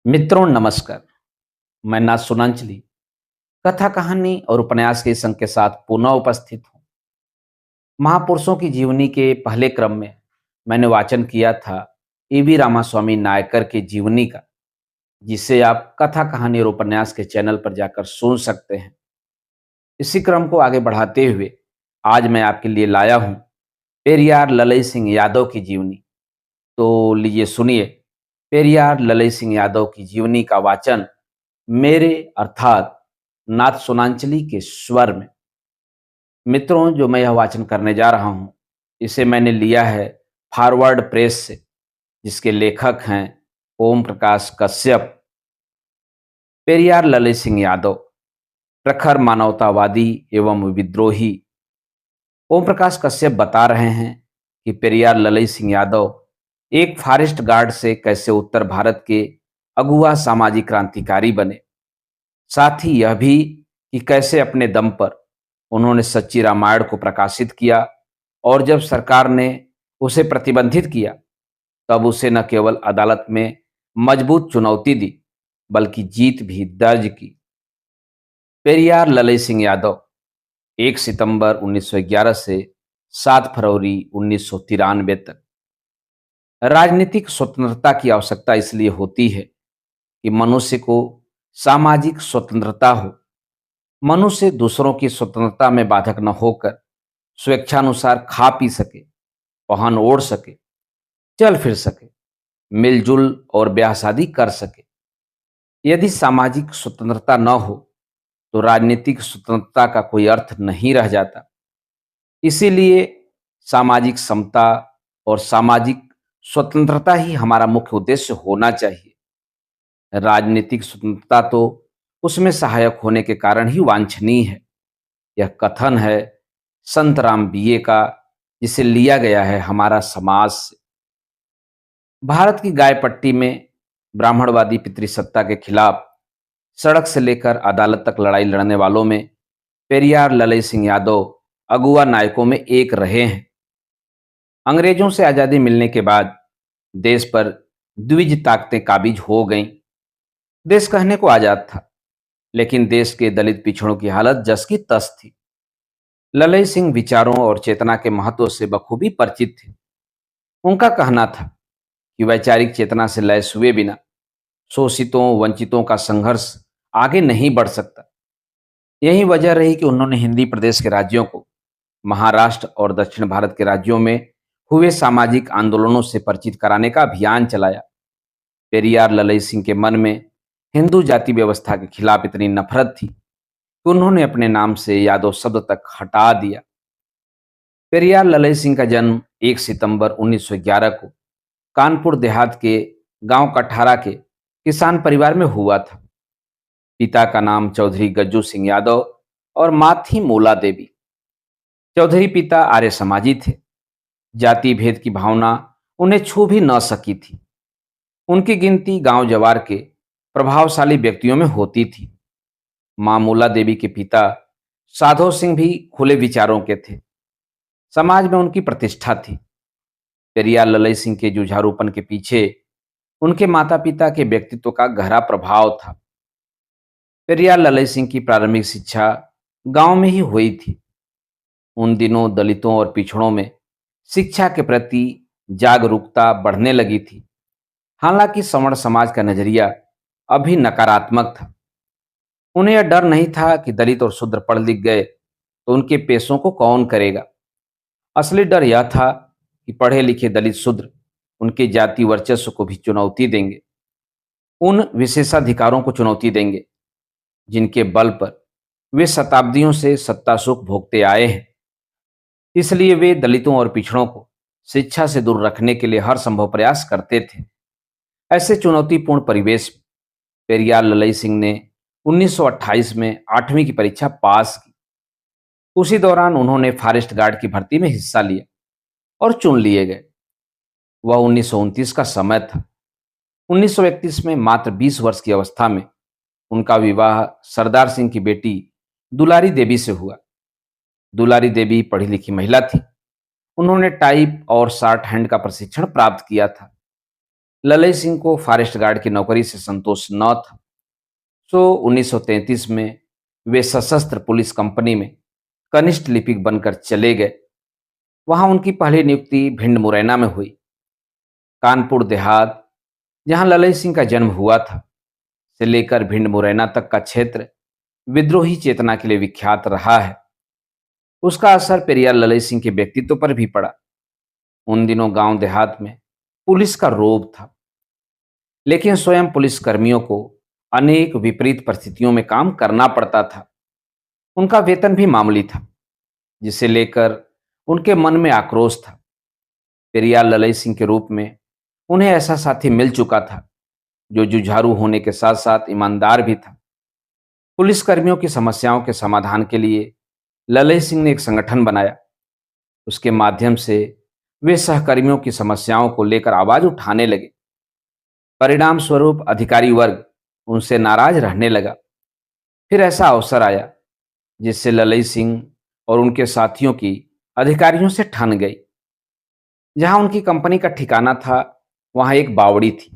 मित्रों नमस्कार। मैं नाथ सुनांचली कथा कहानी और उपन्यास के संग के साथ पुनः उपस्थित हूँ। महापुरुषों की जीवनी के पहले क्रम में मैंने वाचन किया था ईवी रामास्वामी नायकर की जीवनी का, जिसे आप कथा कहानी और उपन्यास के चैनल पर जाकर सुन सकते हैं। इसी क्रम को आगे बढ़ाते हुए आज मैं आपके लिए लाया हूँ पेरियार ललई सिंह यादव की जीवनी। तो लीजिए सुनिए पेरियार ललई सिंह यादव की जीवनी का वाचन मेरे अर्थात नाथ सोनांचली के स्वर में। मित्रों, जो मैं यह वाचन करने जा रहा हूं, इसे मैंने लिया है फॉरवर्ड प्रेस से, जिसके लेखक हैं ओम प्रकाश कश्यप। पेरियार ललित सिंह यादव प्रखर मानवतावादी एवं विद्रोही। ओम प्रकाश कश्यप बता रहे हैं कि पेरियार ललित सिंह यादव एक फॉरेस्ट गार्ड से कैसे उत्तर भारत के अगुआ सामाजिक क्रांतिकारी बने, साथ ही यह भी कि कैसे अपने दम पर उन्होंने सच्ची रामायण को प्रकाशित किया और जब सरकार ने उसे प्रतिबंधित किया तब उसे न केवल अदालत में मजबूत चुनौती दी बल्कि जीत भी दर्ज की। पेरियार ललई सिंह यादव 1 सितंबर 1911 से 7 फरवरी 1993 तक। राजनीतिक स्वतंत्रता की आवश्यकता इसलिए होती है कि मनुष्य को सामाजिक स्वतंत्रता हो। मनुष्य दूसरों की स्वतंत्रता में बाधक न होकर स्वेच्छानुसार खा पी सके, पहन ओढ़ सके, चल फिर सके, मिलजुल और ब्याह शादी कर सके। यदि सामाजिक स्वतंत्रता न हो तो राजनीतिक स्वतंत्रता का कोई अर्थ नहीं रह जाता। इसीलिए सामाजिक समता और सामाजिक स्वतंत्रता ही हमारा मुख्य उद्देश्य होना चाहिए। राजनीतिक स्वतंत्रता तो उसमें सहायक होने के कारण ही वांछनीय है। यह कथन है संत राम बीए का, जिसे लिया गया है हमारा समाज से। भारत की गाय पट्टी में ब्राह्मणवादी पितृसत्ता के खिलाफ सड़क से लेकर अदालत तक लड़ाई लड़ने वालों में पेरियार ललई सिंह यादव अगुआ नायकों में एक रहे हैं। अंग्रेजों से आजादी मिलने के बाद देश पर द्विज ताकतें काबिज हो गईं। देश कहने को आजाद था, लेकिन देश के दलित पिछड़ों की हालत जस की तस थी। ललई सिंह विचारों और चेतना के महत्व से बखूबी परिचित थे। उनका कहना था कि वैचारिक चेतना से लैस हुए बिना शोषितों वंचितों का संघर्ष आगे नहीं बढ़ सकता। यही वजह रही कि उन्होंने हिंदी प्रदेश के राज्यों को महाराष्ट्र और दक्षिण भारत के राज्यों में हुए सामाजिक आंदोलनों से परिचित कराने का अभियान चलाया। पेरियार ललई सिंह के मन में हिंदू जाति व्यवस्था के खिलाफ इतनी नफरत थी कि उन्होंने अपने नाम से यादव शब्द तक हटा दिया। पेरियार ललई सिंह का जन्म 1 सितंबर 1911 को कानपुर देहात के गांव कठारा के किसान परिवार में हुआ था। पिता का नाम चौधरी गज्जू सिंह यादव और मां थी मूला देवी। चौधरी पिता आर्य समाजी थे। जाति भेद की भावना उन्हें छू भी न सकी थी। उनकी गिनती गांव जवार के प्रभावशाली व्यक्तियों में होती थी। मां मूला देवी के पिता साधो सिंह भी खुले विचारों के थे। समाज में उनकी प्रतिष्ठा थी। पेरियार ललई सिंह के जुझारूपन के पीछे उनके माता पिता के व्यक्तित्व का गहरा प्रभाव था। पेरियार ललई सिंह की प्रारंभिक शिक्षा गांव में ही हुई थी। उन दिनों दलितों और पिछड़ों में शिक्षा के प्रति जागरूकता बढ़ने लगी थी। हालांकि सवर्ण समाज का नजरिया अभी नकारात्मक था। उन्हें यह डर नहीं था कि दलित और शूद्र पढ़ लिख गए तो उनके पेशों को कौन करेगा। असली डर यह था कि पढ़े लिखे दलित शूद्र उनके जाति वर्चस्व को भी चुनौती देंगे, उन विशेषाधिकारों को चुनौती देंगे जिनके बल पर वे शताब्दियों से सत्ता सुख भोगते आए हैं। इसलिए वे दलितों और पिछड़ों को शिक्षा से दूर रखने के लिए हर संभव प्रयास करते थे। ऐसे चुनौतीपूर्ण परिवेश में पेरियार ललई सिंह ने 1928 में 8वीं की परीक्षा पास की। उसी दौरान उन्होंने फॉरेस्ट गार्ड की भर्ती में हिस्सा लिया और चुन लिए गए। वह 1929 का समय था। 1931 में मात्र 20 वर्ष की अवस्था में उनका विवाह सरदार सिंह की बेटी दुलारी देवी से हुआ। दुलारी देवी पढ़ी लिखी महिला थी। उन्होंने टाइप और शॉर्ट हैंड का प्रशिक्षण प्राप्त किया था। ललई सिंह को फॉरेस्ट गार्ड की नौकरी से संतोष न था। 1933 में वे सशस्त्र पुलिस कंपनी में कनिष्ठ लिपिक बनकर चले गए। वहां उनकी पहली नियुक्ति भिंड मुरैना में हुई। कानपुर देहात, जहां ललई सिंह का जन्म हुआ था, से लेकर भिंड मुरैना तक का क्षेत्र विद्रोही चेतना के लिए विख्यात रहा है। उसका असर पेरियार ललई सिंह के व्यक्तित्व पर भी पड़ा। उन दिनों गांव देहात में पुलिस का रोब था, लेकिन स्वयं पुलिस कर्मियों को अनेक विपरीत परिस्थितियों में काम करना पड़ता था। उनका वेतन भी मामूली था, जिसे लेकर उनके मन में आक्रोश था। पेरियार ललई सिंह के रूप में उन्हें ऐसा साथी मिल चुका था जो जुझारू होने के साथ साथ ईमानदार भी था। पुलिस कर्मियों की समस्याओं के समाधान के लिए ललई सिंह ने एक संगठन बनाया। उसके माध्यम से वे सहकर्मियों की समस्याओं को लेकर आवाज उठाने लगे। परिणाम स्वरूप अधिकारी वर्ग उनसे नाराज रहने लगा। फिर ऐसा अवसर आया जिससे ललई सिंह और उनके साथियों की अधिकारियों से ठन गई। जहां उनकी कंपनी का ठिकाना था, वहां एक बावड़ी थी।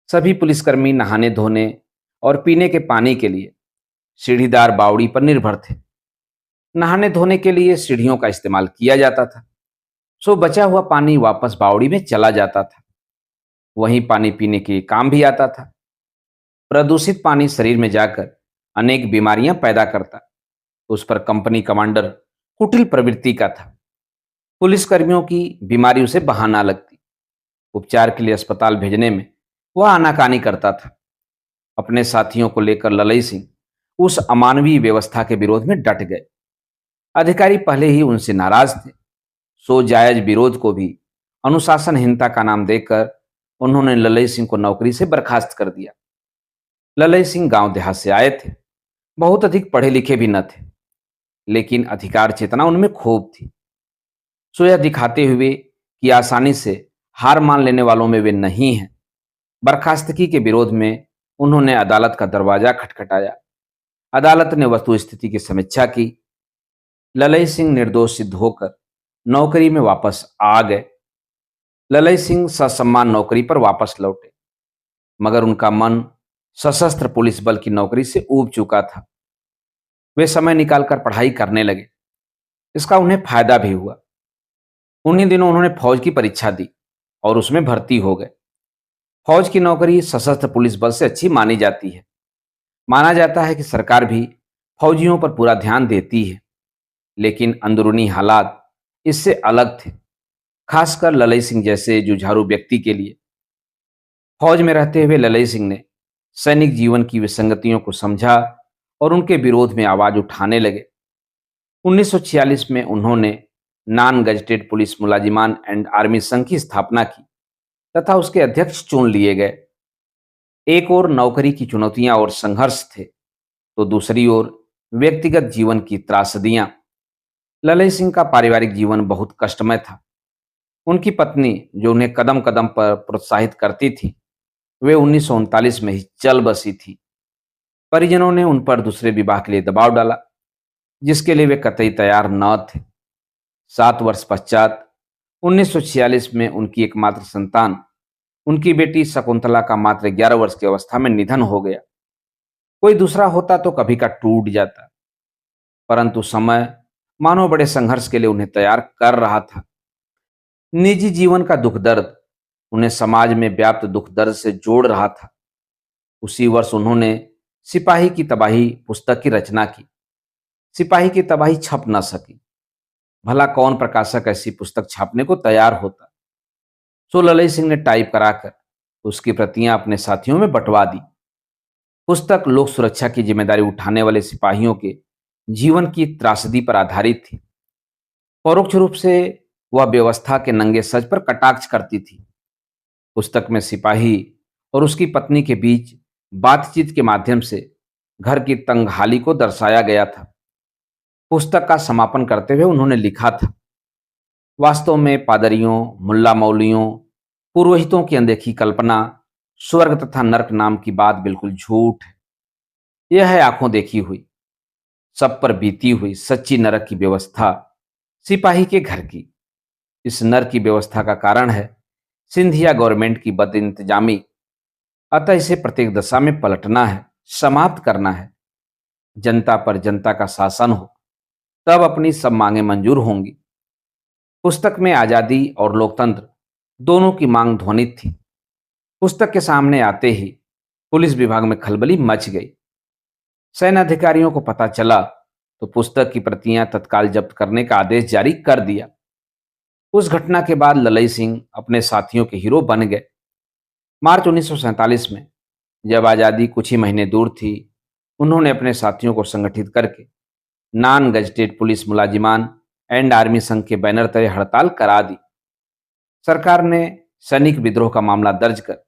सभी पुलिसकर्मी नहाने धोने और पीने के पानी के लिए सीढ़ीदार बावड़ी पर निर्भर थे। नहाने धोने के लिए सीढ़ियों का इस्तेमाल किया जाता था, सो बचा हुआ पानी वापस बावड़ी में चला जाता था। वहीं पानी पीने के काम भी आता था। प्रदूषित पानी शरीर में जाकर अनेक बीमारियां पैदा करता। उस पर कंपनी कमांडर कुटिल प्रवृत्ति का था। पुलिसकर्मियों की बीमारियों से बहाना लगती। उपचार के लिए अस्पताल भेजने में वह आनाकानी करता था। अपने साथियों को लेकर ललई सिंह उस अमानवीय व्यवस्था के विरोध में डट गए। अधिकारी पहले ही उनसे नाराज थे, सो जायज विरोध को भी अनुशासनहीनता का नाम देकर उन्होंने ललई सिंह को नौकरी से बर्खास्त कर दिया। ललई सिंह गांव देहात से आए थे, बहुत अधिक पढ़े लिखे भी न थे, लेकिन अधिकार चेतना उनमें खूब थी। सो यह दिखाते हुए कि आसानी से हार मान लेने वालों में वे नहीं हैं, बर्खास्तगी के विरोध में उन्होंने अदालत का दरवाजा खटखटाया। अदालत ने वस्तु स्थिति की समीक्षा की। ललई सिंह निर्दोष सिद्ध होकर नौकरी में वापस आ गए। ललई सिंह ससम्मान नौकरी पर वापस लौटे, मगर उनका मन सशस्त्र पुलिस बल की नौकरी से ऊब चुका था। वे समय निकालकर पढ़ाई करने लगे। इसका उन्हें फायदा भी हुआ। उन्हीं दिनों उन्होंने फौज की परीक्षा दी और उसमें भर्ती हो गए। फौज की नौकरी सशस्त्र पुलिस बल से अच्छी मानी जाती है। माना जाता है कि सरकार भी फौजियों पर पूरा ध्यान देती है, लेकिन अंदरूनी हालात इससे अलग थे, खासकर ललई सिंह जैसे जुझारू व्यक्ति के लिए। फौज में रहते हुए ललई सिंह ने सैनिक जीवन की विसंगतियों को समझा और उनके विरोध में आवाज उठाने लगे। 1946 में उन्होंने नॉन गजेटेड पुलिस मुलाजिमान एंड आर्मी संघ की स्थापना की तथा उसके अध्यक्ष चुन लिए गए। एक ओर नौकरी की चुनौतियां और संघर्ष थे, तो दूसरी ओर व्यक्तिगत जीवन की त्रासदियां। ललई सिंह का पारिवारिक जीवन बहुत कष्टमय था। उनकी पत्नी, जो उन्हें कदम कदम पर प्रोत्साहित करती थी, वे 1939 में ही चल बसी थी। परिजनों ने उन पर दूसरे विवाह के लिए दबाव डाला, जिसके लिए वे कतई तैयार न थे। 7 वर्ष पश्चात 1946 में उनकी एकमात्र संतान, उनकी बेटी शकुंतला का मात्र 11 वर्ष की अवस्था में निधन हो गया। कोई दूसरा होता तो कभी का टूट जाता, परंतु समय मानो बड़े संघर्ष के लिए उन्हें तैयार कर रहा था। निजी जीवन का दुख दर्द उन्हें समाज में व्याप्त दुख दर्द से जोड़ रहा था। उसी वर्ष उन्होंने सिपाही की तबाही पुस्तक की रचना की। सिपाही की तबाही छप न सकी। भला कौन प्रकाशक ऐसी पुस्तक छापने को तैयार होता। सो ललई सिंह ने टाइप कराकर उसकी प्रतियां अपने साथियों में बंटवा दी। पुस्तक लोक सुरक्षा की जिम्मेदारी उठाने वाले सिपाहियों के जीवन की त्रासदी पर आधारित थी। परोक्ष रूप से वह व्यवस्था के नंगे सच पर कटाक्ष करती थी। पुस्तक में सिपाही और उसकी पत्नी के बीच बातचीत के माध्यम से घर की तंगहाली को दर्शाया गया था। पुस्तक का समापन करते हुए उन्होंने लिखा था, वास्तव में पादरियों, मुल्ला मौलियों, पुरोहितों की अनदेखी कल्पना स्वर्ग तथा नरक नाम की बात बिल्कुल झूठ है। यह है आंखों देखी हुई, सब पर बीती हुई सच्ची नरक की व्यवस्था सिपाही के घर की। इस नरक की व्यवस्था का कारण है सिंधिया गवर्नमेंट की बदइंतजामी। अतः इसे प्रत्येक दशा में पलटना है, समाप्त करना है। जनता पर जनता का शासन हो, तब अपनी सब मांगें मंजूर होंगी। पुस्तक में आजादी और लोकतंत्र दोनों की मांग ध्वनित थी। पुस्तक के सामने आते ही पुलिस विभाग में खलबली मच गई। सैन्य अधिकारियों को पता चला तो पुस्तक की प्रतियां तत्काल जब्त करने का आदेश जारी कर दिया। उस घटना के बाद ललई सिंह अपने साथियों के हीरो बन गए। मार्च 1947 में, जब आज़ादी कुछ ही महीने दूर थी, उन्होंने अपने साथियों को संगठित करके नॉन गजटेड पुलिस मुलाजिमान एंड आर्मी संघ के बैनर तले हड़ताल करा दी। सरकार ने सैनिक विद्रोह का मामला दर्ज कर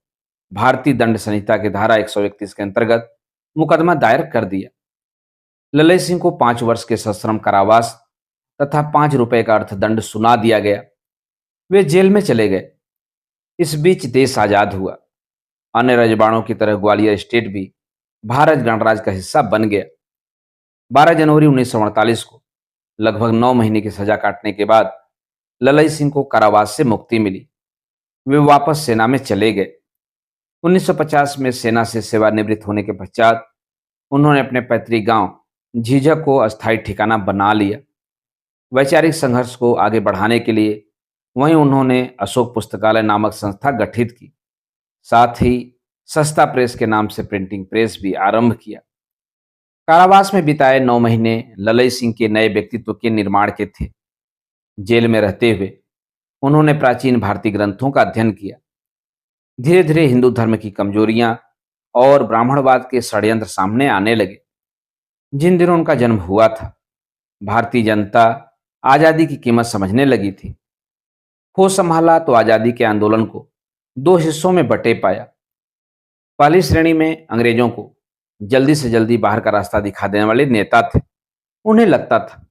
भारतीय दंड संहिता की धारा 131 के अंतर्गत मुकदमा दायर कर दिया। ललई सिंह को 5 वर्ष के सश्रम कारावास तथा 5 रुपए का अर्थदंड सुना दिया गया। वे जेल में चले गए। इस बीच देश आजाद हुआ। अन्य रजवाड़ों की तरह ग्वालियर स्टेट भी भारत गणराज्य का हिस्सा बन गया। 12 जनवरी 1948 को लगभग 9 महीने की सजा काटने के बाद ललई सिंह को कारावास से मुक्ति मिली। वे वापस सेना में चले गए। 1950 में सेना से सेवानिवृत्त होने के पश्चात उन्होंने अपने पैतृक गांव झीझक को अस्थायी ठिकाना बना लिया। वैचारिक संघर्ष को आगे बढ़ाने के लिए वहीं उन्होंने अशोक पुस्तकालय नामक संस्था गठित की। साथ ही सस्ता प्रेस के नाम से प्रिंटिंग प्रेस भी आरंभ किया। कारावास में बिताए 9 महीने ललई सिंह के नए व्यक्तित्व के निर्माण के थे। जेल में रहते हुए उन्होंने प्राचीन भारतीय ग्रंथों का अध्ययन किया। धीरे धीरे हिंदू धर्म की कमजोरियां और ब्राह्मणवाद के षड्यंत्र सामने आने लगे। जिन दिनों उनका जन्म हुआ था, भारतीय जनता आजादी की कीमत समझने लगी थी। होश संभाला तो आजादी के आंदोलन को 2 हिस्सों में बटे पाया। पहली श्रेणी में अंग्रेजों को जल्दी से जल्दी बाहर का रास्ता दिखा देने वाले नेता थे। उन्हें लगता था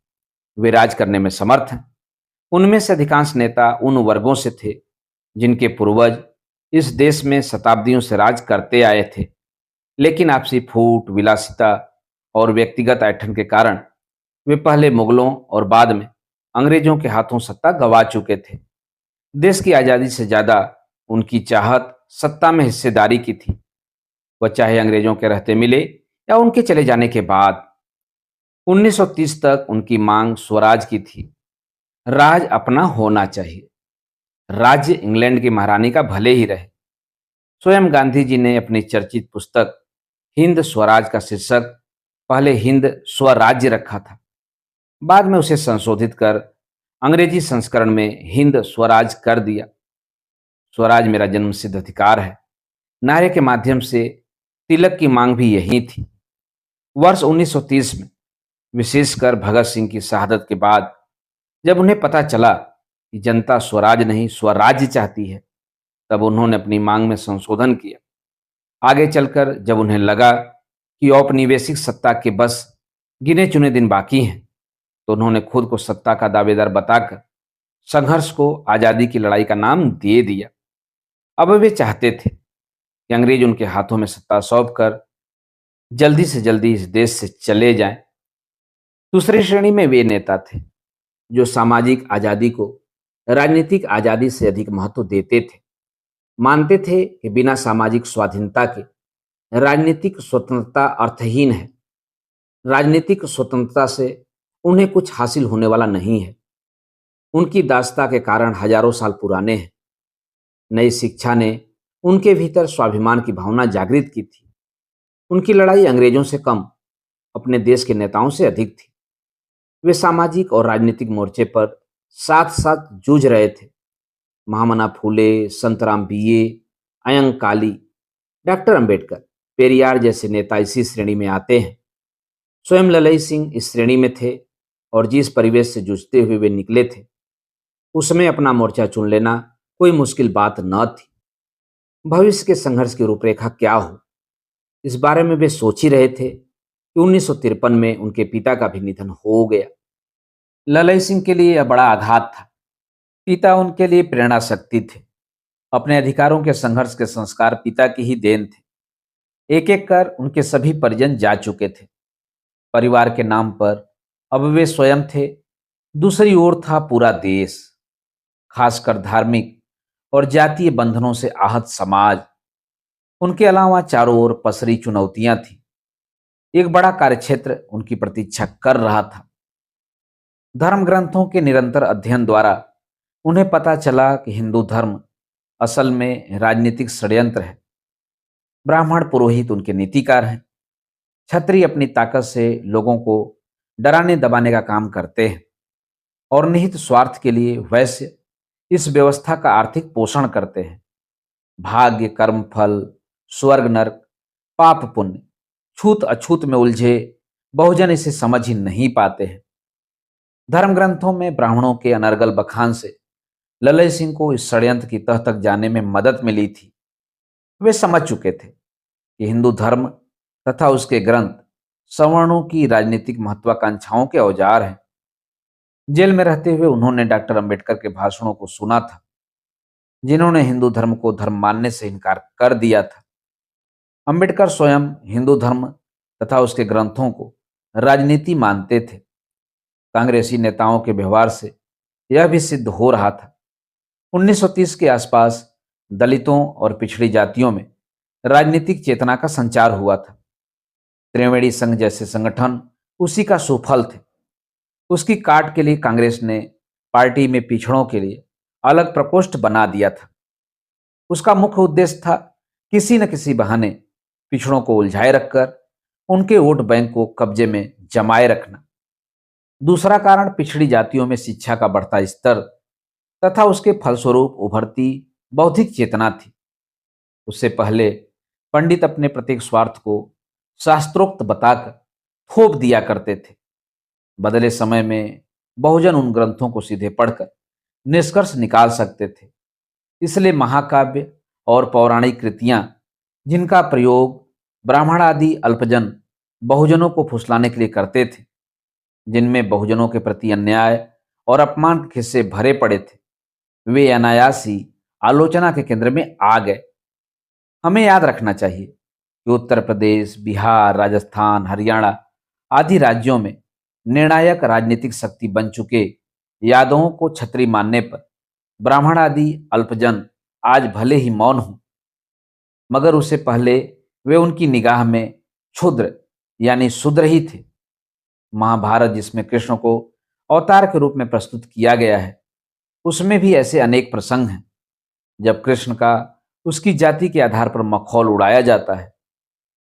वे राज करने में समर्थ हैं। उनमें से अधिकांश नेता उन वर्गों से थे जिनके पूर्वज इस देश में शताब्दियों से राज करते आए थे, लेकिन आपसी फूट, विलासिता और व्यक्तिगत ऐंठन के कारण वे पहले मुगलों और बाद में अंग्रेजों के हाथों सत्ता गंवा चुके थे। देश की आजादी से ज्यादा उनकी चाहत सत्ता में हिस्सेदारी की थी, वह चाहे अंग्रेजों के रहते मिले या उनके चले जाने के बाद। 1930 तक उनकी मांग स्वराज की थी। राज अपना होना चाहिए। राज्य इंग्लैंड की महारानी का भले ही रहे। स्वयं गांधी जी ने अपनी चर्चित पुस्तक हिंद स्वराज का शीर्षक पहले हिंद स्वराज्य रखा था। बाद में उसे संशोधित कर अंग्रेजी संस्करण में हिंद स्वराज कर दिया। स्वराज मेरा जन्मसिद्ध अधिकार है नारे के माध्यम से तिलक की मांग भी यही थी। वर्ष 1930 में, विशेषकर भगत सिंह की शहादत के बाद, जब उन्हें पता चला कि जनता स्वराज नहीं स्वराज्य चाहती है, तब उन्होंने अपनी मांग में संशोधन किया। आगे चलकर जब उन्हें लगा कि औपनिवेशिक सत्ता के बस गिने चुने दिन बाकी हैं, तो उन्होंने खुद को सत्ता का दावेदार बताकर संघर्ष को आजादी की लड़ाई का नाम दे दिया। अब वे चाहते थे कि अंग्रेज उनके हाथों में सत्ता सौंप कर जल्दी से जल्दी इस देश से चले जाएं। दूसरी श्रेणी में वे नेता थे जो सामाजिक आजादी को राजनीतिक आजादी से अधिक महत्व देते थे। मानते थे कि बिना सामाजिक स्वाधीनता के राजनीतिक स्वतंत्रता अर्थहीन है। राजनीतिक स्वतंत्रता से उन्हें कुछ हासिल होने वाला नहीं है। उनकी दास्ता के कारण हजारों साल पुराने हैं। नई शिक्षा ने उनके भीतर स्वाभिमान की भावना जागृत की थी। उनकी लड़ाई अंग्रेजों से कम, अपने देश के नेताओं से अधिक थी। वे सामाजिक और राजनीतिक मोर्चे पर साथ साथ जूझ रहे थे। महामना फूले, संतराम बीए, अयंकाली, डॉक्टर अंबेडकर, पेरियार जैसे नेता इसी श्रेणी में आते हैं। स्वयं ललई सिंह इस श्रेणी में थे और जिस परिवेश से जूझते हुए वे निकले थे, उसमें अपना मोर्चा चुन लेना कोई मुश्किल बात न थी। भविष्य के संघर्ष की रूपरेखा क्या हो, इस बारे में वे सोच ही रहे थे कि 1953 में उनके पिता का भी निधन हो गया। ललई सिंह के लिए यह बड़ा आघात था। पिता उनके लिए प्रेरणा शक्ति थे। अपने अधिकारों के संघर्ष के संस्कार पिता की ही देन थे। एक एक कर उनके सभी परिजन जा चुके थे। परिवार के नाम पर अब वे स्वयं थे। दूसरी ओर था पूरा देश, खासकर धार्मिक और जातीय बंधनों से आहत समाज, उनके अलावा चारों ओर पसरी चुनौतियां थी। एक बड़ा कार्यक्षेत्र उनकी प्रतीक्षा कर रहा था। धर्म ग्रंथों के निरंतर अध्ययन द्वारा उन्हें पता चला कि हिंदू धर्म असल में राजनीतिक षड्यंत्र है। ब्राह्मण पुरोहित उनके नीतिकार हैं। क्षत्रिय अपनी ताकत से लोगों को डराने दबाने का काम करते हैं और निहित स्वार्थ के लिए वैश्य इस व्यवस्था का आर्थिक पोषण करते हैं। भाग्य, कर्म फल, स्वर्ग नरक, पाप पुण्य, छूत अछूत में उलझे बहुजन इसे समझ ही नहीं पाते हैं। धर्म ग्रंथों में ब्राह्मणों के अनर्गल बखान से ललय सिंह को इस षड्यंत्र की तह तक जाने में मदद मिली थी। वे समझ चुके थे कि हिंदू धर्म तथा उसके ग्रंथ सवर्णों की राजनीतिक महत्वाकांक्षाओं के औजार हैं। जेल में रहते हुए उन्होंने डॉक्टर अंबेडकर के भाषणों को सुना था, जिन्होंने हिंदू धर्म को धर्म मानने से इनकार कर दिया था। अंबेडकर स्वयं हिंदू धर्म तथा उसके ग्रंथों को राजनीति मानते थे। कांग्रेसी नेताओं के व्यवहार से यह भी सिद्ध हो रहा था। 1930 के आसपास दलितों और पिछड़ी जातियों में राजनीतिक चेतना का संचार हुआ था। त्रिवेणी संघ जैसे संगठन उसी का सुफल थे। उसकी काट के लिए कांग्रेस ने पार्टी में पिछड़ों के लिए अलग प्रकोष्ठ बना दिया था। उसका मुख्य उद्देश्य था किसी न किसी बहाने पिछड़ों को उलझाए रखकर उनके वोट बैंक को कब्जे में जमाए रखना। दूसरा कारण पिछड़ी जातियों में शिक्षा का बढ़ता स्तर तथा उसके फलस्वरूप उभरती बौद्धिक चेतना थी। उससे पहले पंडित अपने प्रत्येक स्वार्थ को शास्त्रोक्त बताकर थोप दिया करते थे। बदले समय में बहुजन उन ग्रंथों को सीधे पढ़कर निष्कर्ष निकाल सकते थे। इसलिए महाकाव्य और पौराणिक कृतियां, जिनका प्रयोग ब्राह्मण आदि अल्पजन बहुजनों को फुसलाने के लिए करते थे, जिनमें बहुजनों के प्रति अन्याय और अपमान के किस्से भरे पड़े थे, वे अनायास ही आलोचना के केंद्र में आ गए। हमें याद रखना चाहिए कि उत्तर प्रदेश, बिहार, राजस्थान, हरियाणा आदि राज्यों में निर्णायक राजनीतिक शक्ति बन चुके यादवों को छत्री मानने पर ब्राह्मण आदि अल्पजन आज भले ही मौन हों, मगर उससे पहले वे उनकी निगाह में क्षुद्र यानी शूद्र ही थे। महाभारत, जिसमें कृष्ण को अवतार के रूप में प्रस्तुत किया गया है, उसमें भी ऐसे अनेक प्रसंग हैं जब कृष्ण का उसकी जाति के आधार पर मखौल उड़ाया जाता है।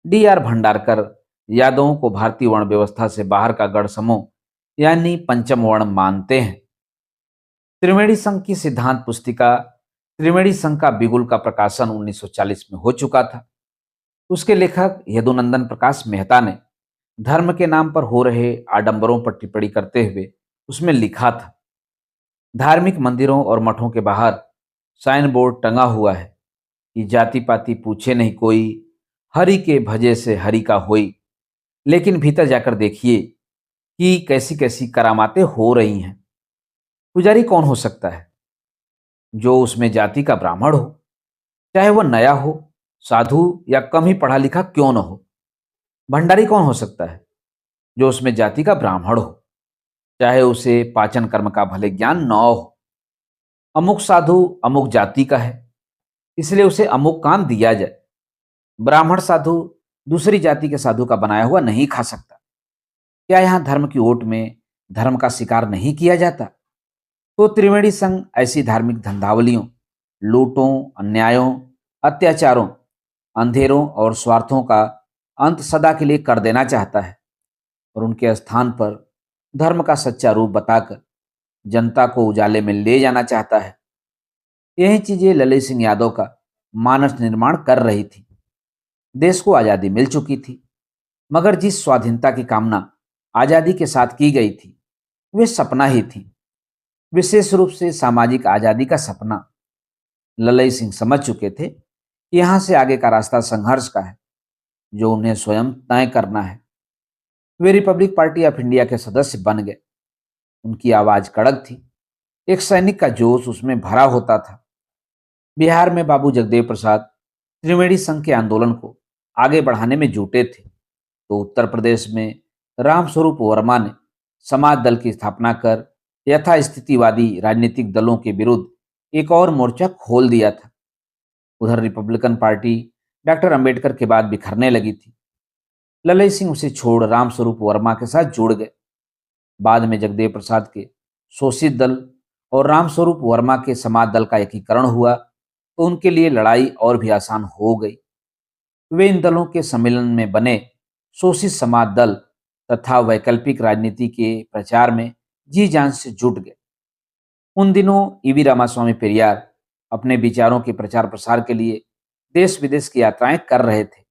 D.R. भंडारकर यादवों को भारतीय वर्ण व्यवस्था से बाहर का गढ़ समूह यानी पंचम वर्ण मानते हैं। त्रिवेणी संघ की सिद्धांत पुस्तिका त्रिवेणी संघ का बिगुल का प्रकाशन 1940 में हो चुका था। उसके लेखक यदुनंदन प्रकाश मेहता ने धर्म के नाम पर हो रहे आडंबरों पर टिप्पणी करते हुए उसमें लिखा था, धार्मिक मंदिरों और मठों के बाहर साइन बोर्ड टंगा हुआ है कि जाति पाति पूछे नहीं कोई, हरि के भजे से हरि का होई। लेकिन भीतर जाकर देखिए कि कैसी कैसी करामातें हो रही हैं। पुजारी कौन हो सकता है जो उसमें जाति का ब्राह्मण हो, चाहे वह नया हो, साधु या कम ही पढ़ा लिखा क्यों न हो। भंडारी कौन हो सकता है जो उसमें जाति का ब्राह्मण हो, चाहे उसे पाचन कर्म का भले ज्ञान न हो। अमुक साधु अमुक जाति का है, इसलिए उसे अमुक काम दिया जाए। ब्राह्मण साधु दूसरी जाति के साधु का बनाया हुआ नहीं खा सकता। क्या यहाँ धर्म की ओट में धर्म का शिकार नहीं किया जाता? तो त्रिवेणी संघ ऐसी धार्मिक धंधावलियों, लूटों, अन्यायों, अत्याचारों, अंधेरों और स्वार्थों का अंत सदा के लिए कर देना चाहता है और उनके स्थान पर धर्म का सच्चा रूप बताकर जनता को उजाले में ले जाना चाहता है। यही चीजें ललित सिंह यादव का मानस निर्माण कर रही थी। देश को आजादी मिल चुकी थी, मगर जिस स्वाधीनता की कामना आजादी के साथ की गई थी, वे सपना ही थी, विशेष रूप से सामाजिक आजादी का सपना। ललित सिंह समझ चुके थे कि यहां से आगे का रास्ता संघर्ष का है, जो उन्हें स्वयं तय करना है। वे रिपब्लिक पार्टी ऑफ इंडिया के सदस्य बन गए। उनकी आवाज कड़क थी, एक सैनिक का जोश उसमें भरा होता था। बिहार में बाबू जगदेव प्रसाद त्रिवेणी संघ के आंदोलन को आगे बढ़ाने में जुटे थे, तो उत्तर प्रदेश में रामस्वरूप वर्मा ने समाज दल की स्थापना कर यथास्थितिवादी राजनीतिक दलों के विरुद्ध एक और मोर्चा खोल दिया था। उधर रिपब्लिकन पार्टी डॉक्टर अंबेडकर के बाद बिखरने लगी थी। ललई सिंह उसे छोड़ रामस्वरूप वर्मा के साथ जुड़ गए। बाद में जगदेव प्रसाद के शोषित दल और रामस्वरूप वर्मा के समाज दल का एकीकरण हुआ तो उनके लिए लड़ाई और भी आसान हो गई। वे इन दलों के सम्मेलन में बने शोषित समाज दल तथा वैकल्पिक राजनीति के प्रचार में जी जान से जुट गए। उन दिनों ईवी रामास्वामी पेरियार अपने विचारों के प्रचार प्रसार के लिए देश विदेश की यात्राएं कर रहे थे।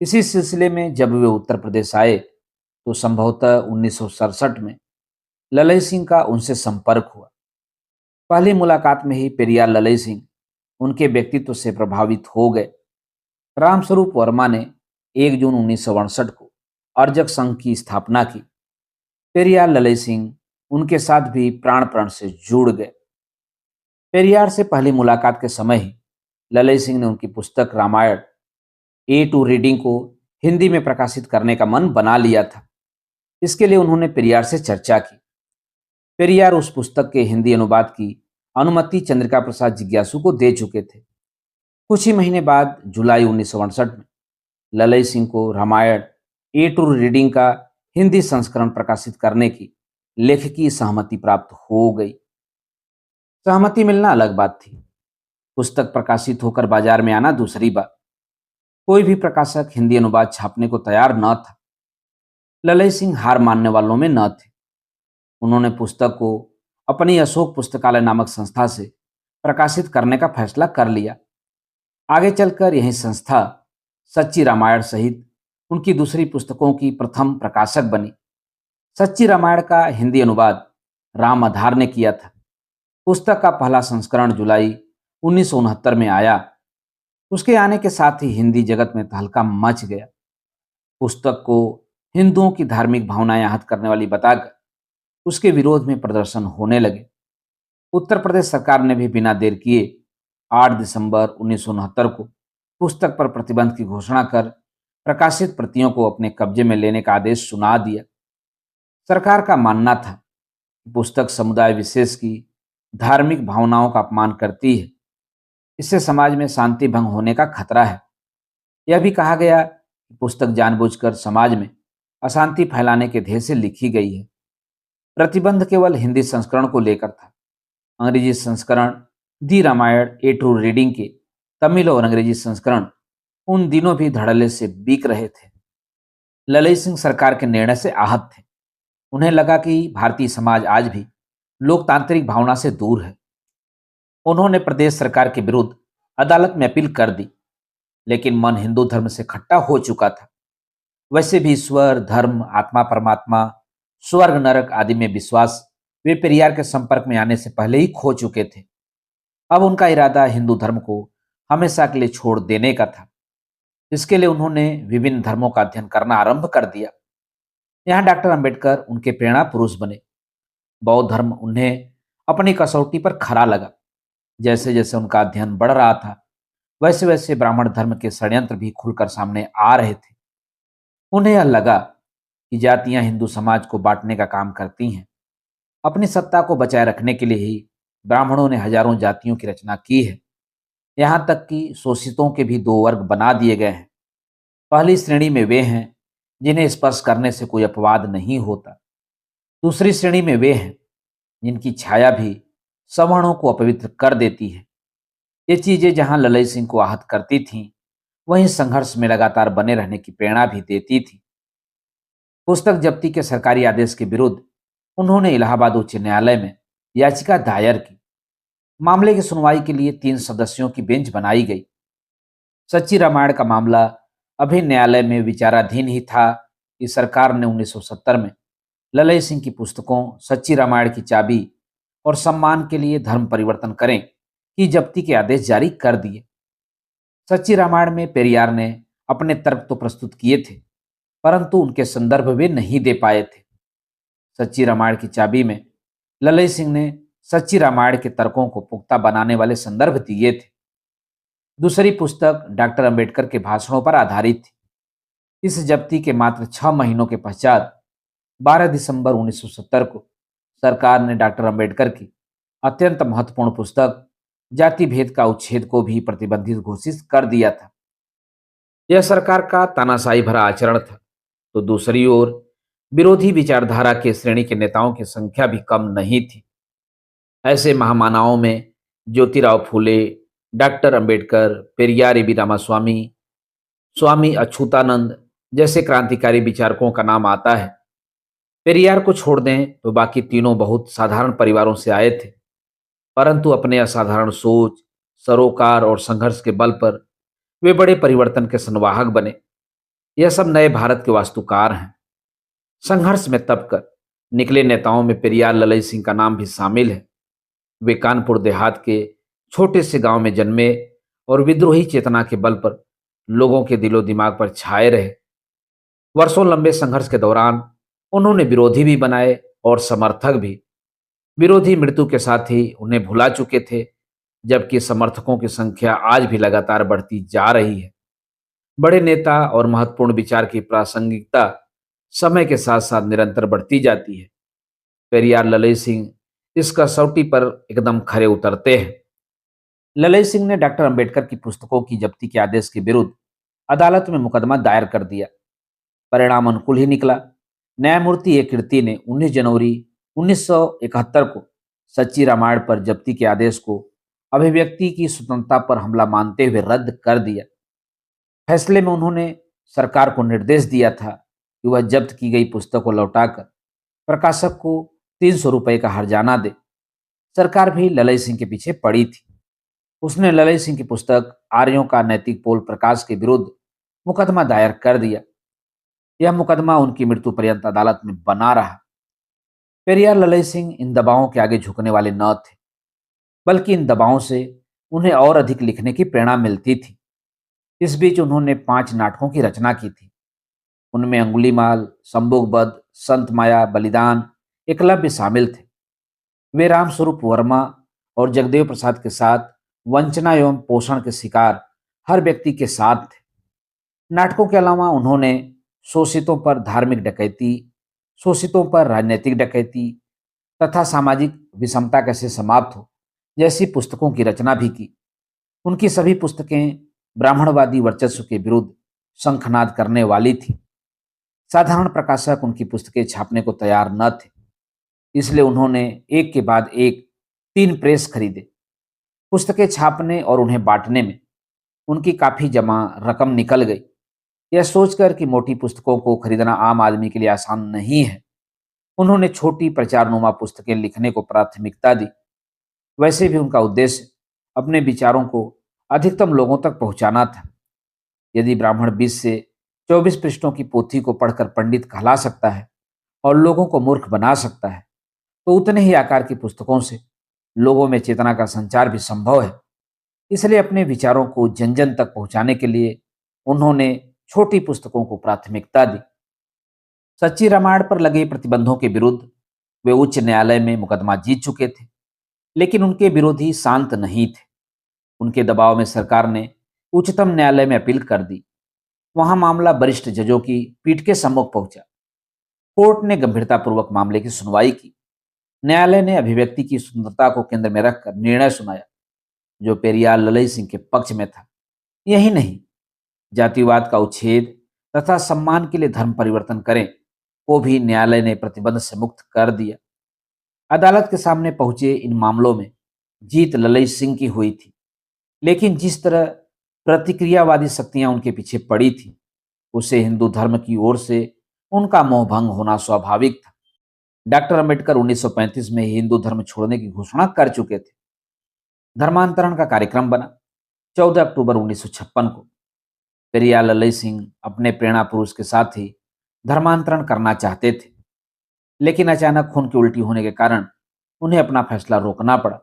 इसी सिलसिले में जब वे उत्तर प्रदेश आए तो संभवतः 1967 में ललई सिंह का उनसे संपर्क हुआ। पहली मुलाकात में ही पेरियार ललई सिंह उनके व्यक्तित्व से प्रभावित हो गए। रामस्वरूप वर्मा ने 1 जून 1968 को अर्जक संघ की स्थापना की। पेरियार ललई सिंह उनके साथ भी प्राण प्राण से जुड़ गए। पेरियार से पहली मुलाकात के समय ही ललई सिंह ने उनकी पुस्तक रामायण ए टू रीडिंग को हिंदी में प्रकाशित करने का मन बना लिया था। इसके लिए उन्होंने पेरियार से चर्चा की। पेरियार उस पुस्तक के हिंदी अनुवाद की अनुमति चंद्रिका प्रसाद जिज्ञासु को दे चुके थे। कुछ ही महीने बाद जुलाई 1968 में ललई सिंह को रामायण ए टू रीडिंग का हिंदी संस्करण प्रकाशित करने की लेखकीय सहमति प्राप्त हो गई। सहमति मिलना अलग बात थी, पुस्तक प्रकाशित होकर बाजार में आना दूसरी बात। कोई भी प्रकाशक हिंदी अनुवाद छापने को तैयार न था। ललई सिंह हार मानने वालों में न थे। उन्होंने पुस्तक को अपनी अशोक पुस्तकालय नामक संस्था से प्रकाशित करने का फैसला कर लिया। आगे चलकर यही संस्था सच्ची रामायण सहित उनकी दूसरी पुस्तकों की प्रथम प्रकाशक बनी। सच्ची रामायण का हिंदी अनुवाद राम आधार ने किया था। पुस्तक का पहला संस्करण जुलाई 1969 में आया। उसके आने के साथ ही हिंदी जगत में तहलका मच गया। पुस्तक को हिंदुओं की धार्मिक भावनाएं आहत करने वाली बताकर उसके विरोध में प्रदर्शन होने लगे। उत्तर प्रदेश सरकार ने भी बिना देर किए 8 दिसंबर 1969 को पुस्तक पर प्रतिबंध की घोषणा कर प्रकाशित प्रतियों को अपने कब्जे में लेने का आदेश सुना दिया। सरकार का मानना था कि पुस्तक समुदाय विशेष की धार्मिक भावनाओं का अपमान करती है। इससे समाज में शांति भंग होने का खतरा है। यह भी कहा गया कि पुस्तक जानबूझकर समाज में अशांति फैलाने के ध्येय से लिखी गई है। प्रतिबंध केवल हिंदी संस्करण को लेकर था। अंग्रेजी संस्करण दी रामायण ए टू रीडिंग के तमिल और अंग्रेजी संस्करण उन दिनों भी धड़ल्ले से बिक रहे थे। ललई सिंह सरकार के निर्णय से आहत थे। उन्हें लगा कि भारतीय समाज आज भी लोकतांत्रिक भावना से दूर है। उन्होंने प्रदेश सरकार के विरुद्ध अदालत में अपील कर दी, लेकिन मन हिंदू धर्म से खट्टा हो चुका था। वैसे भी ईश्वर, धर्म, आत्मा, परमात्मा, स्वर्ग, नरक आदि में विश्वास वे पेरियार के संपर्क में आने से पहले ही खो चुके थे। अब उनका इरादा हिंदू धर्म को हमेशा के लिए छोड़ देने का था। इसके लिए उन्होंने विभिन्न धर्मों का अध्ययन करना आरंभ कर दिया। यहाँ डॉक्टर अंबेडकर उनके प्रेरणा पुरुष बने। बौद्ध धर्म उन्हें अपनी कसौटी पर खरा लगा। जैसे जैसे उनका अध्ययन बढ़ रहा था, वैसे वैसे ब्राह्मण धर्म के षड्यंत्र भी खुलकर सामने आ रहे थे। उन्हें यह लगा कि जातियां हिंदू समाज को बांटने का काम करती हैं। अपनी सत्ता को बचाए रखने के लिए ही ब्राह्मणों ने हजारों जातियों की रचना की है। यहाँ तक कि शोषितों के भी 2 वर्ग बना दिए गए हैं। पहली श्रेणी में वे हैं जिन्हें स्पर्श करने से कोई अपवाद नहीं होता। दूसरी श्रेणी में वे हैं जिनकी छाया भी सवर्णों को अपवित्र कर देती है। ये चीजें जहां ललई सिंह को आहत करती थीं, वहीं संघर्ष में लगातार बने रहने की प्रेरणा भी देती थी। पुस्तक जब्ती के सरकारी आदेश के विरुद्ध उन्होंने इलाहाबाद उच्च न्यायालय में याचिका दायर की। मामले की सुनवाई के लिए 3 सदस्यों की बेंच बनाई गई। सच्ची रामायण का मामला अभी न्यायालय में विचाराधीन ही था कि सरकार ने 1970 में ललई सिंह की पुस्तकों सच्ची रामायण की चाबी और सम्मान के लिए धर्म परिवर्तन करें की जब्ती के आदेश जारी कर दिए। सच्ची रामायण में पेरियार ने अपने तर्क तो प्रस्तुत किए थे, परंतु उनके संदर्भ वे नहीं दे पाए थे। सच्ची रामायण की चाबी में ललई सिंह ने सच्ची रामायण के तर्कों को पुख्ता बनाने वाले संदर्भ दिए थे। दूसरी पुस्तक डॉक्टर अंबेडकर के भाषणों पर आधारित थी। इस जब्ती के मात्र 6 महीनों के पश्चात 12 दिसंबर 1970 को सरकार ने डॉक्टर अंबेडकर की अत्यंत महत्वपूर्ण पुस्तक जाति भेद का उच्छेद को भी प्रतिबंधित घोषित कर दिया था। यह सरकार का तानाशाही भरा आचरण था। तो दूसरी ओर विरोधी विचारधारा के श्रेणी के नेताओं की संख्या भी कम नहीं थी। ऐसे महामानवों में ज्योतिराव फूले, डॉक्टर अंबेडकर, पेरियार ईवी रामास्वामी, स्वामी अच्युतानंद जैसे क्रांतिकारी विचारकों का नाम आता है। पेरियार को छोड़ दें तो बाकी तीनों बहुत साधारण परिवारों से आए थे, परंतु अपने असाधारण सोच, सरोकार और संघर्ष के बल पर वे बड़े परिवर्तन के संवाहक बने। यह सब नए भारत के वास्तुकार हैं। संघर्ष में तपकर निकले नेताओं में पेरियार ललई सिंह का नाम भी शामिल है। वे कानपुर देहात के छोटे से गांव में जन्मे और विद्रोही चेतना के बल पर लोगों के दिलो दिमाग पर छाए रहे। वर्षों लंबे संघर्ष के दौरान उन्होंने विरोधी भी बनाए और समर्थक भी। विरोधी मृत्यु के साथ ही उन्हें भुला चुके थे, जबकि समर्थकों की संख्या आज भी लगातार बढ़ती जा रही है। बड़े नेता और महत्वपूर्ण विचार की प्रासंगिकता समय के साथ साथ निरंतर बढ़ती जाती है। पेरियार ललई सिंह इस कसौटी पर एकदम खरे उतरते हैं। ललई सिंह ने डॉक्टर अंबेडकर की पुस्तकों की जब्ती के आदेश के विरुद्ध अदालत में मुकदमा दायर कर दिया। परिणाम अनुकूल ही निकला। न्यायमूर्ति ए कीर्ति ने 19 जनवरी 1971 को सच्ची रामायण पर जब्ती के आदेश को अभिव्यक्ति की स्वतंत्रता पर हमला मानते हुए रद्द कर दिया। फैसले में उन्होंने सरकार को निर्देश दिया था कि वह जब्त की गई पुस्तक को लौटाकर प्रकाशक को 300 रुपये का हर्जाना दे। सरकार भी ललई सिंह के पीछे पड़ी थी। उसने ललई सिंह की पुस्तक आर्यों का नैतिक पोल प्रकाश के विरुद्ध मुकदमा दायर कर दिया। यह मुकदमा उनकी मृत्यु पर्यंत अदालत में बना रहा। पेरियार ललई सिंह इन दबावों के आगे झुकने वाले न थे, बल्कि इन दबावों से उन्हें और अधिक लिखने की प्रेरणा मिलती थी। इस बीच उन्होंने 5 नाटकों की रचना की थी। उनमें अंगुलीमाल, संभोगबद्ध, संत माया, बलिदान, एकलव्य शामिल थे। वे रामस्वरूप वर्मा और जगदेव प्रसाद के साथ वंचना एवं पोषण के शिकार हर व्यक्ति के साथ थे। नाटकों के अलावा उन्होंने शोषितों पर धार्मिक डकैती, शोषितों पर राजनीतिक डकैती तथा सामाजिक विषमता कैसे समाप्त हो जैसी पुस्तकों की रचना भी की। उनकी सभी पुस्तकें ब्राह्मणवादी वर्चस्व के विरुद्ध शंखनाद करने वाली थी। साधारण प्रकाशक उनकी पुस्तकें छापने को तैयार न थे, इसलिए उन्होंने एक के बाद एक 3 प्रेस खरीदे। पुस्तकें छापने और उन्हें बांटने में उनकी काफ़ी जमा रकम निकल गई। यह सोचकर कि मोटी पुस्तकों को खरीदना आम आदमी के लिए आसान नहीं है, उन्होंने छोटी प्रचारनुमा पुस्तकें लिखने को प्राथमिकता दी। वैसे भी उनका उद्देश्य अपने विचारों को अधिकतम लोगों तक पहुंचाना था। यदि ब्राह्मण 20 से 24 पृष्ठों की पोथी को पढ़कर पंडित कहला सकता है और लोगों को मूर्ख बना सकता है, तो उतने ही आकार की पुस्तकों से लोगों में चेतना का संचार भी संभव है। इसलिए अपने विचारों को जन जन तक पहुंचाने के लिए उन्होंने छोटी पुस्तकों को प्राथमिकता दी। सच्ची रामायण पर लगे प्रतिबंधों के विरुद्ध वे उच्च न्यायालय में मुकदमा जीत चुके थे, लेकिन उनके विरोधी शांत नहीं थे। उनके दबाव में सरकार ने उच्चतम न्यायालय में अपील कर दी। वहां मामला वरिष्ठ जजों की पीठ के सम्मुख पहुंचा। कोर्ट ने गंभीरतापूर्वक मामले की सुनवाई की। न्यायालय ने अभिव्यक्ति की स्वतंत्रता को केंद्र में रखकर निर्णय सुनाया, जो पेरियार ललई सिंह के पक्ष में था। यही नहीं, जातिवाद का उच्छेद तथा सम्मान के लिए धर्म परिवर्तन करें को भी न्यायालय ने प्रतिबंध से मुक्त कर दिया। अदालत के सामने पहुंचे इन मामलों में जीत ललई सिंह की हुई थी, लेकिन जिस तरह प्रतिक्रियावादी शक्तियां उनके पीछे पड़ी थी, उसे हिंदू धर्म की ओर से उनका मोहभंग होना स्वाभाविक था। डॉक्टर अंबेडकर 1935 में ही हिंदू धर्म छोड़ने की घोषणा कर चुके थे। धर्मांतरण का कार्यक्रम बना। 14 अक्टूबर 1956 को पेरियार ललई सिंह अपने प्रेरणा पुरुष के साथ ही धर्मांतरण करना चाहते थे, लेकिन अचानक खून की उल्टी होने के कारण उन्हें अपना फैसला रोकना पड़ा।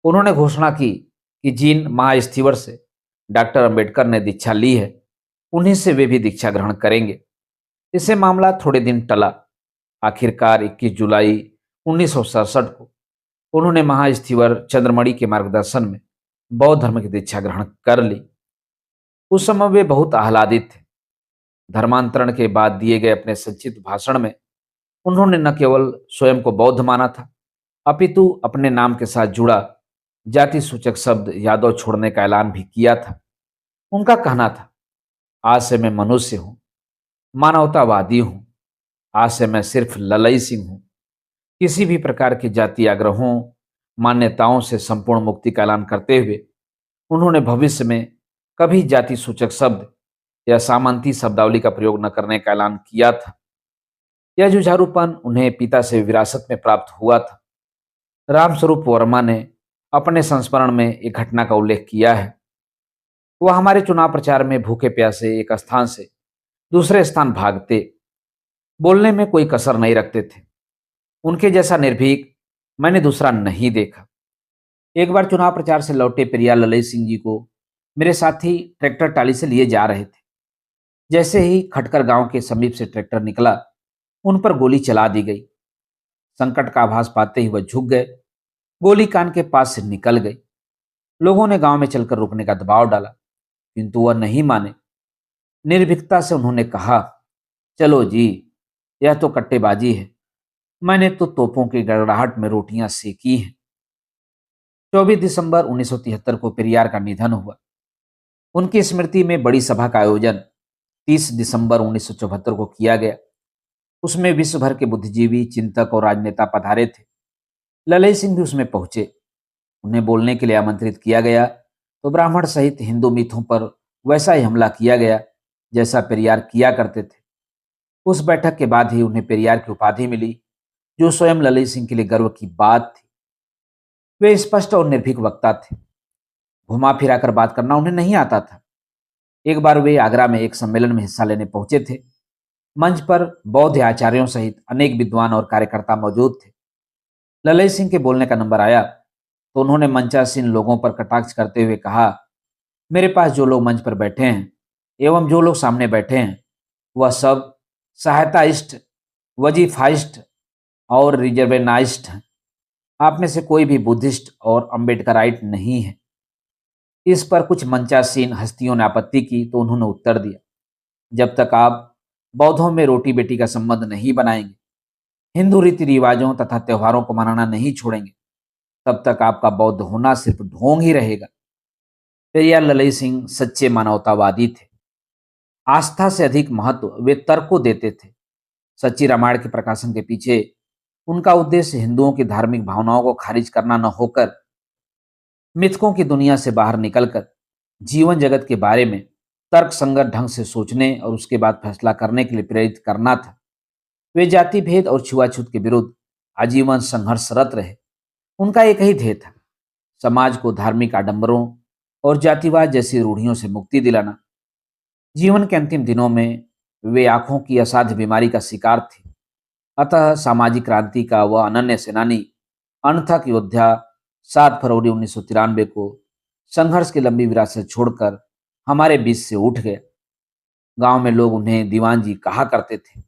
उन्होंने घोषणा की कि जिन महास्थीवर से डॉक्टर अंबेडकर ने दीक्षा ली है, उन्हीं से वे भी दीक्षा ग्रहण करेंगे। इससे मामला थोड़े दिन टला। आखिरकार 21 जुलाई 1967 को उन्होंने महास्थीवर चंद्रमणि के मार्गदर्शन में बौद्ध धर्म की दीक्षा ग्रहण कर ली। उस समय वे बहुत आह्लादित थे। धर्मांतरण के बाद दिए गए अपने संक्षिप्त भाषण में उन्होंने न केवल स्वयं को बौद्ध माना था, अपितु अपने नाम के साथ जुड़ा जाति सूचक शब्द यादव छोड़ने का ऐलान भी किया था। उनका कहना था, आज से मैं मनुष्य हूं, मानवतावादी हूं, आज से मैं सिर्फ ललई सिंह हूं। किसी भी प्रकार के जाति आग्रहों, मान्यताओं से संपूर्ण मुक्ति का ऐलान करते हुए उन्होंने भविष्य में कभी जाति सूचक शब्द या सामंती शब्दावली का प्रयोग न करने का ऐलान किया था। यह जुझारूपन उन्हें पिता से विरासत में प्राप्त हुआ था। रामस्वरूप वर्मा ने अपने संस्मरण में एक घटना का उल्लेख किया है। वह हमारे चुनाव प्रचार में भूखे प्यासे एक स्थान से दूसरे स्थान भागते, बोलने में कोई कसर नहीं रखते थे। उनके जैसा निर्भीक मैंने दूसरा नहीं देखा। एक बार चुनाव प्रचार से लौटे पेरियार ललई सिंह जी को मेरे साथी ट्रैक्टर टाली से लिए जा रहे थे। जैसे ही खटकर गांव के समीप से ट्रैक्टर निकला, उन पर गोली चला दी गई। संकट का आभास पाते ही वह झुक गए। गोली कान के पास से निकल गई। लोगों ने गांव में चलकर रुकने का दबाव डाला, किंतु वह नहीं माने। निर्भीकता से उन्होंने कहा, चलो जी, यह तो कट्टेबाजी है। मैंने तो तोपों की गड़गड़ाहट में रोटियां सेकी हैं। 24 दिसंबर 1973 को पेरियार का निधन हुआ। उनकी स्मृति में बड़ी सभा का आयोजन 30 दिसंबर 1974 को किया गया। उसमें विश्व भर के बुद्धिजीवी, चिंतक और राजनेता पधारे थे। ललई सिंह भी उसमें पहुंचे। उन्हें बोलने के लिए आमंत्रित किया गया तो ब्राह्मण सहित हिंदू मिथों पर वैसा ही हमला किया गया जैसा पेरियार किया करते थे। उस बैठक के बाद ही उन्हें पेरियार की उपाधि मिली, जो स्वयं ललई सिंह के लिए गर्व की बात थी। वे स्पष्ट और निर्भीक वक्ता थे। घुमा फिराकर बात करना उन्हें नहीं आता था। एक बार वे आगरा में एक सम्मेलन में हिस्सा लेने पहुंचे थे। मंच पर बौद्ध आचार्यों सहित अनेक विद्वान और कार्यकर्ता मौजूद थे। ललई सिंह के बोलने का नंबर आया तो उन्होंने मंचासीन लोगों पर कटाक्ष करते हुए कहा, मेरे पास जो लोग मंच पर बैठे हैं एवं जो लोग सामने बैठे हैं, वह सब सहायताइस्ट, वजीफाइस्ट और रिजर्वेनाइस्ट हैं। आप में से कोई भी बुद्धिस्ट और अम्बेडकराइट नहीं है। इस पर कुछ मंचासीन हस्तियों ने आपत्ति की तो उन्होंने उत्तर दिया, जब तक आप बौद्धों में रोटी बेटी का संबंध नहीं बनाएंगे, हिंदू रीति रिवाजों तथा त्योहारों को मनाना नहीं छोड़ेंगे, तब तक आपका बौद्ध होना सिर्फ ढोंग ही रहेगा। पेरियार ललई सिंह सच्चे मानवतावादी थे। आस्था से अधिक महत्व वे तर्क को देते थे। सच्ची रामायण के प्रकाशन के पीछे उनका उद्देश्य हिंदुओं की धार्मिक भावनाओं को खारिज करना न होकर मिथकों की दुनिया से बाहर निकलकर जीवन जगत के बारे में तर्क संगत ढंग से सोचने और उसके बाद फैसला करने के लिए प्रेरित करना था। वे जाति भेद और छुआछूत के विरुद्ध आजीवन संघर्षरत रहे। उनका एक ही ध्येय था, समाज को धार्मिक आडंबरों और जातिवाद जैसी रूढ़ियों से मुक्ति दिलाना। जीवन के अंतिम दिनों में वे आंखों की असाध्य बीमारी का शिकार थे। अतः सामाजिक क्रांति का वह अनन्य सेनानी, अनथक योद्धा 7 फरवरी 1993 को संघर्ष की लंबी विरासत छोड़कर हमारे बीच से उठ गया। गांव में लोग उन्हें दीवान जी कहा करते थे।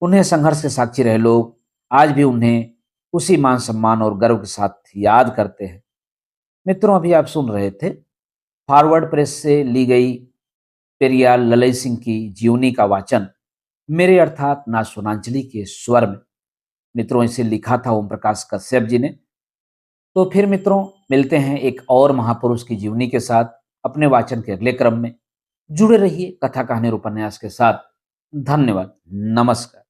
उन्हें संघर्ष के साक्षी रहे लोग आज भी उन्हें उसी मान सम्मान और गर्व के साथ याद करते हैं। मित्रों, अभी आप सुन रहे थे फॉरवर्ड प्रेस से ली गई पेरियार ललई सिंह की जीवनी का वाचन मेरे अर्थात ना सुनांजलि के स्वर में। मित्रों, इसे लिखा था ओम प्रकाश कश्यप जी ने। तो फिर मित्रों, मिलते हैं एक और महापुरुष की जीवनी के साथ अपने वाचन के अगले क्रम में। जुड़े रहिए कथा कहानी और उपन्यास के साथ। धन्यवाद। नमस्कार।